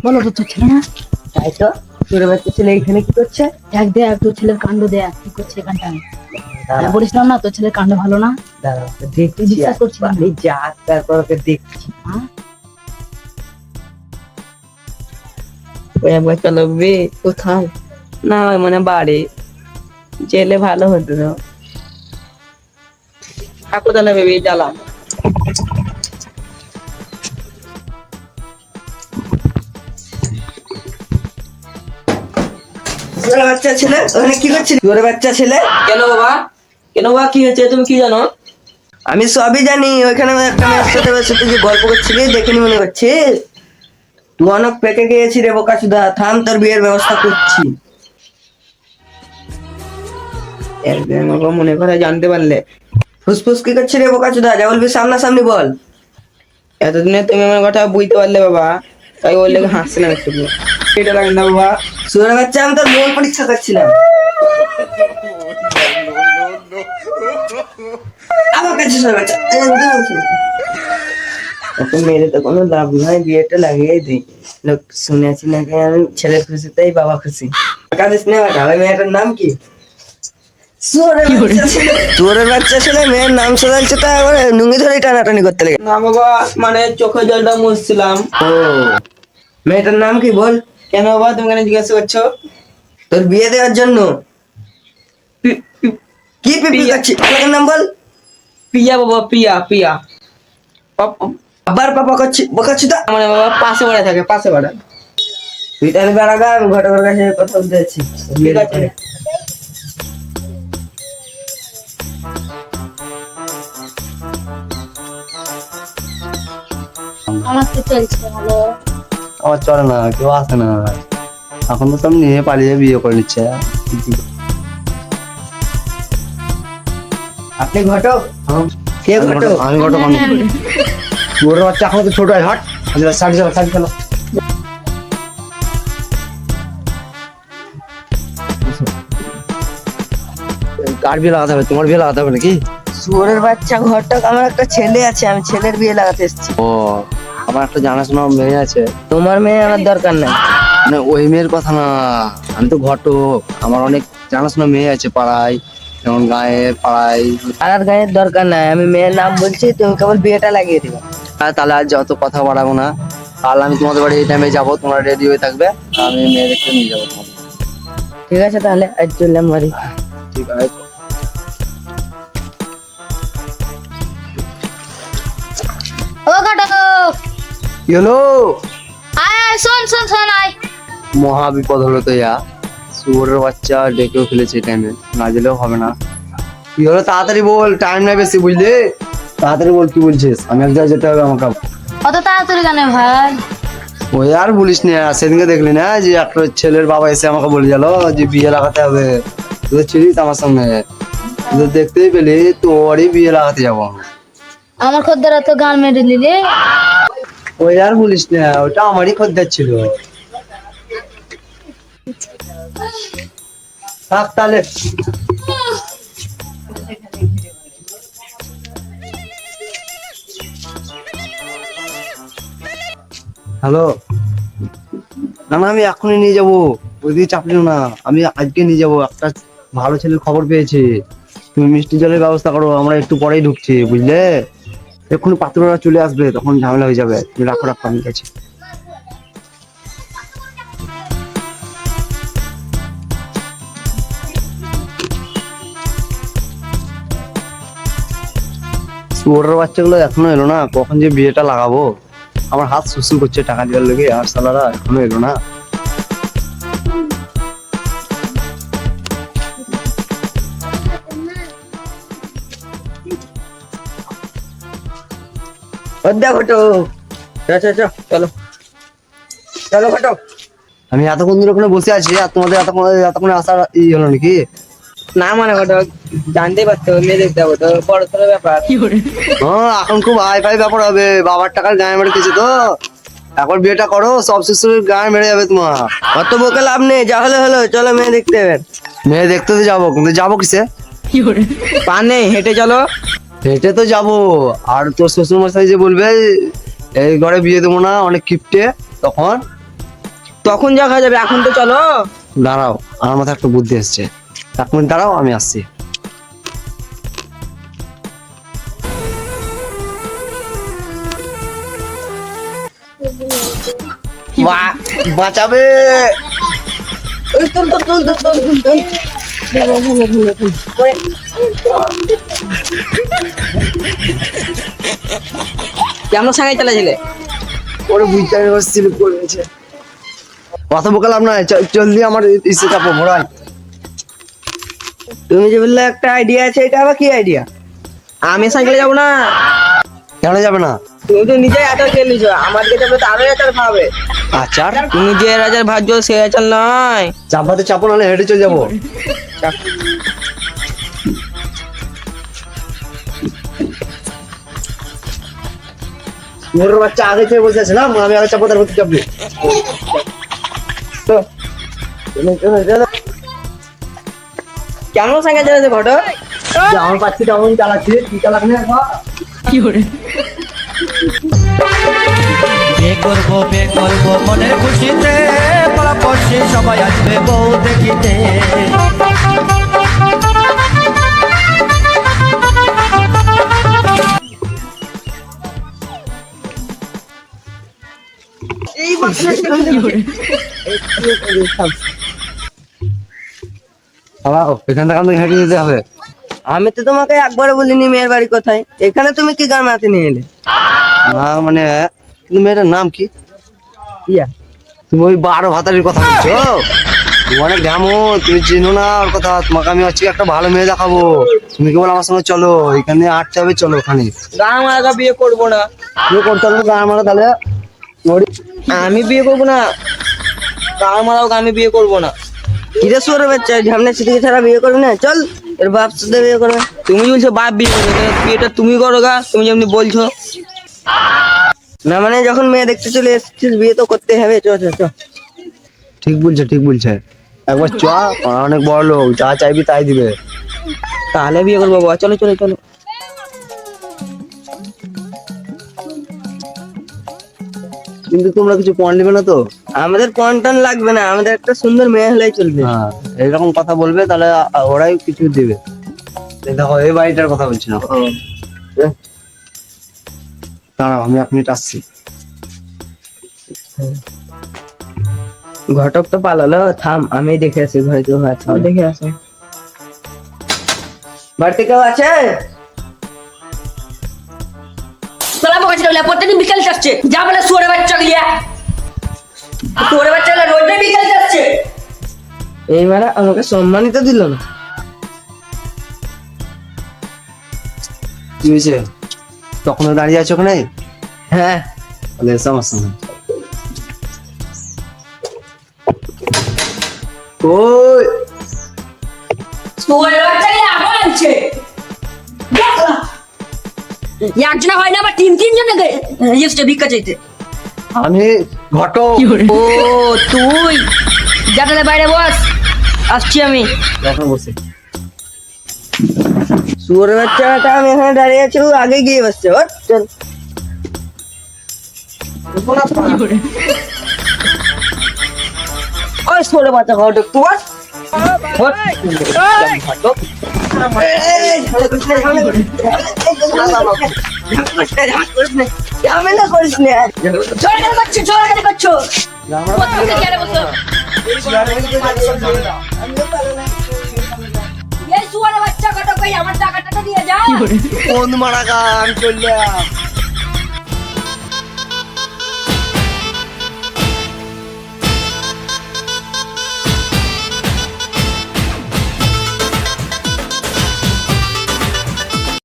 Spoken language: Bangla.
বলো তো তোর ছেলে না? তাই তো, তোর বাচ্চা ছেলে এখানে কি করছে? দেখ তোর ছেলের কাণ্ড দেখ কি করছে এখানটা। আমি দাঁড়া, বলেছিলাম না তোর ছেলের কাণ্ড ভালো না। দাঁড়া, ওকে তুই দেখছি। বিশ্বাস করছিস না? আমি যা, তারপর ওকে দেখছি। হ্যাঁ? ওই একবার চলো বে। কোথায়? না ওই মানে বাড়ি জেলে ভালো হতো না। থাকো তাহলে বেবি, জ্বালাম। তোর বাচ্চা ছেলে ওখানে কি করছিস? তোর বাচ্চা ছেলে কেন বাবা? কেন বাবা, কি হয়েছে? তুমি কি জানো? আমি সবই জানি। ওইখানে একটা মেয়ের সাথে বসে তুই যে গল্প করছিলি দেখিনি মনে করছিস? তুই অনেক পেকে গিয়েছি রে বোকা সুধা। থাম, তোর বিয়ের ব্যবস্থা করছি। একদিন আমাকে মনে করে জানতে পারলে। ফুসফুস কি করছি রে বোকা সুধা? যা বলবি সামনাসামনি বল। এতদিনে তুমি আমার কথা বুঝতে পারলে বাবা, তাই ওর লেগে হাসছিলাম একটু। এটা লাগে না বাবা। সুরের বাচ্চা, আমি তোর মন পরীক্ষা করছিলাম। আমার কাছে সুরের বাচ্চা এত মেরে তো কোনো লাভ নাই, বিয়েটা লাগিয়ে দিই। লোক শুনেছি নাকি আমি ছেলে খুশি তাই বাবা খুশি। কাঁদিস না বেটা। ওই মেয়েটার নাম কি? চোরের বাচ্চা ছেলে মেয়ের নাম শোনাচ্ছে তা আবার নুঙ্গি ধরে টানাটানি করতে লেগে। না বাবা, মানে চোখে জলটা মুছছিলাম। ও, মেয়েটার নাম কি বল? কেন বাবা, তুমি কেন জিজ্ঞাসা করছো? তোর বিয়ে দেওয়ার জন্য। কি পিপি পিয়া। করছিস? মেয়েটার নাম বল। পিয়া বাবা, পিয়া পিয়া। আবার পাপা করছি বকাচ্ছি তা। মানে বাবা পাশে বাড়া থাকে, পাশে বাড়া। তুই তাহলে বেড়াগা, আমি ঘটকের কাছে কথা বলতে যাচ্ছি। ঠিক আছে। আমার তো চলছে ভালো। আমার চলে না, কেউ আসে না। এখন তো সব নিয়ে পালিয়ে বিয়ে করে নিচ্ছে। আপনি ঘটক? কে আমি ঘটক? আমি ঘটক। ওর বাচ্চা এখন তো ছোট হয়। হট, শাড়ি চলো, শাড়ি চলো। কার বিয়ে লাগাতে হবে? তোমার বিয়ে লাগাতে হবে নাকি? শুয়োরের বাচ্চা ঘটক, আমার একটা ছেলে আছে, আমি ছেলের বিয়ে লাগাতে এসেছি। ও, আমার একটা জানাশোনা মেয়ে আছে। তোমার মেয়ে আমার দরকার নাই। মানে ওই মেয়ের কথা না, আমি তো ঘটক। আমার অনেক জানাশোনা মেয়ে আছে পাড়ায়, যেমন গায়ে পাড়ায়। আর গায়ের দরকার নাই, আমি মেয়ের নাম বলছি, তুমি কেবল বিয়েটা লাগিয়ে দিবে। তাহলে আর যত কথা বাড়াবো না। কাল আমি তোমাদের বাড়ি এই টাইমে যাবো, তোমরা রেডি হয়ে থাকবে। আমি মেয়ে দেখতে নিয়ে যাবো তোমাদের। ঠিক আছে তাহলে আজ চললাম বাড়ি। ঠিক আছে। ও ঘটক, কি হলো? আয় শোন শোন শোন আয়। মহা বিপদ হলো তো ইয়া। শুয়োরের বাচ্চা ডেকেও ফেলেছে এই টাইমে, না দিলেও হবে না। কি হলো তাড়াতাড়ি বল, টাইম নাই বেশি, বুঝলি? তাড়াতাড়ি বল, কি বলছিস? আমি এক জায়গায় যেতে হবে আমাকে। অত তাড়াতাড়ি কেন ভাই? ওই আর বলিস না, সেদিনকে দেখলি না যে একটা ছেলের বাবা এসে আমাকে বলে গেল যে বিয়ে লাগাতে হবে। তুই তো ছিলিস আমার সঙ্গে, তুই তো দেখতেই পেলি, তোরই বিয়ে লাগাতে যাবো। আমার খদ্দের তো গান মেরে নিলি। ওই আর বলিস না, ওটা আমারই খদ্দের ছিল। থাক তাহলে। হ্যালো, না না, আমি এখনই নিয়ে যাবো। ওইদিকে চাপ নিও না, আমি আজকে নিয়ে যাবো। একটা ভালো ছেলের খবর পেয়েছি। তুমি মিষ্টি জলের ব্যবস্থা করো, আমরা একটু পরেই ঢুকছি, বুঝলে? এক্ষুনি পাত্ররা চলে আসবে, তখন ঝামেলা হয়ে যাবে। তুমি রাখো রাখো, আমি গেছি। শুয়োরের বাচ্চাগুলো এখনো এলো না, কখন যে বিয়েটা লাগাবো। আমার হাত সুসু করছে টাকা দেওয়ার লেগে, আর সালারা এখনো এলো না। অদ্যা ঘটক, চলো চলো ঘটক। আমি এতক্ষণ ধরে ওখানে বসে আছি, আর তোমাদের এতক্ষণে আসার হলো নাকি? না মানে ঘটক, জানতেই পারতো মেয়ে দেখতে হবে তো, বড় সড়ো ব্যাপার। হ্যাঁ, এখন খুব হাই ফাই ব্যাপার হবে। বাবার টাকার গায়ে মেরে খেয়েছে তো। এখন বিয়েটা করো, সব শিশুর গায়ে মেরে যাবে তোমার। অত বকে লাভ নেই, যা হলে হলো, চলো মেয়ে দেখতে হবে। মেয়ে দেখতে তো যাবো, কিন্তু যাবো কিসে? পা নেই, হেঁটে চলো। হেঁটে তো যাবো। আর তোর শ্বশুর মশাই যে বলবে এই ঘরে বিয়ে দেবো না, অনেক কিপটে, তখন তখন যা খাওয়া যাবে, এখন তো চলো। দাঁড়াও, আমার মাথায় একটা বুদ্ধি এসছে। 1 মিনিট দাঁড়াও, আমি আসছি। বাঁচাবে। ওই তুল তুল তুল তুল তুল তুল তুল। কেমন সাঙ্গাই চালাইছিলে? ওরে বুঝতে পারছিল করেছে। কথা বললাম না, জলদি আমার ইসে চাপো ঘোড়ায়। তুমি যে বললে একটা আইডিয়া আছে, এটা আবার কি আইডিয়া? আমি সাইকেলে যাবো না। কেন যাবে না? তুমি তো নিজেই আচার খেয়ে নিছো, আমাদেরকে যাবে তো আরো আচার খাওয়াবে। আচার? তুমি যে আচার ভাজছো সে আচার নয়। চাপাতে চাপো, নাহলে হেঁটে চলে যাবো। মোর বাচ্চা আগে থেকে বসে আছে না, আমি আগে চাপো, তারপর তুই চাপবি। তো, চলো, চলো, চলো। কেমন সাইকেল চালাচ্ছে ঘটো? যে আমার পাচ্ছি কেমন চালাচ্ছি, তুই চালাক না একবার? বে করবো মনের খুশিতে, পাড়াপড়শি সবাই আসবে বউ দেখিতে। চালাও, এখান থেকে হেঁটে যেতে হবে। আমি তো তোমাকে একবারও বলিনি মেয়ের বাড়ি কোথায়, এখানে তুমি কি গান মাতে নিয়ে এলে? না মানে, কিন্তু মেয়েটার নাম কি? ইয়া, তুমি ওই 12 ভাতারির কথা বলছো? তুমি অনেক ঘামো, তুমি চিনো না ওর কথা। তোমাকে আমি আজকে একটা ভালো মেয়ে দেখাবো, তুমি কেবল আমার সঙ্গে চলো। এখানে আটতে হবে, চলো ওখানে। গান মারা বিয়ে করবো না। তুমি করতে হবে গান মারা, তাহলে আমি বিয়ে করবো না। গান মারাও আমি বিয়ে করবো না। কিরে সুরে বাচ্চা, ঝামনে সিটিকে ছাড়া বিয়ে করবি না? চল, এর বাপ সাথে বিয়ে করবে। তুমি বলছো বাপ বিয়ে করবে, তাহলে বিয়েটা তুমি করো গা, তুমি যেমনি বলছো। না মানে যখন মেয়ে দেখতে চলে এসেছিস, বিয়ে তো করতে হবে। চ চ চ। ঠিক বলছে, ঠিক বলছে। একবার চ, অনেক বড় লোক, যা চাইবি তাই দিবে। তাহলে বিয়ে করবো বাবা, চলো চলো চলো। কিন্তু তোমরা কিছু পয়েন্ট নেবে না তো? আমাদের পন্টন লাগবে না, আমাদের একটা সুন্দর মেয়ে হলেই চলবে। হ্যাঁ, এরকম কথা বলবে, তাহলে ওরাই কিছু দিবে। এই দেখো, এই বাড়িটার কথা বলছি না। দাঁড়াও, আমি 1 মিনিট আসছি। ঘটক তো পালালো, থাম আমি দেখে আসি। ঘরে কেউ আছে? দেখে আসো। বাড়িতে কেউ আছে? তোলা বকাছিল প্রত্যেকদিন বিকেল যাচ্ছে, যা বলে শুয়ারে বাচ্চা গিয়া শুয়ারে বাচ্চা রোজই বিকেল যাচ্ছে। এই মারা আমাকে সম্মানিত দিল না। কি হয়েছে? তখন দাঁড়িয়ে আছো ওখানে? হ্যাঁ, তাহলে এসো আমার সঙ্গে। ওই শুয়ারে বাচ্চা গিয়ে আবার আনছে। একজনে হয় না, আবার তিন জনে এসছে ভিক্ষা চাইতে। আমি ঘটক। ও তুই যা, তাহলে বাইরে বস, আসছি আমি। তখন বসে শুয়োরের বাচ্চাটা আমি এখানে দাঁড়িয়ে আছি, ও আগে গিয়ে বসছে। ওঠ, চল। ওই শুয়ারে বাচ্চা ঘটক তুই বস। ঘটক। ঝামেলা করিস না। জোরে কেন করছো, জোরে কেন করছো? প্রত্যেকদিন চেয়ারে বসো। এই শুয়ারে বাচ্চা ঘটক, ভাই আমার টাকাটা দিয়ে যাও। কোন মারা গান করলাম।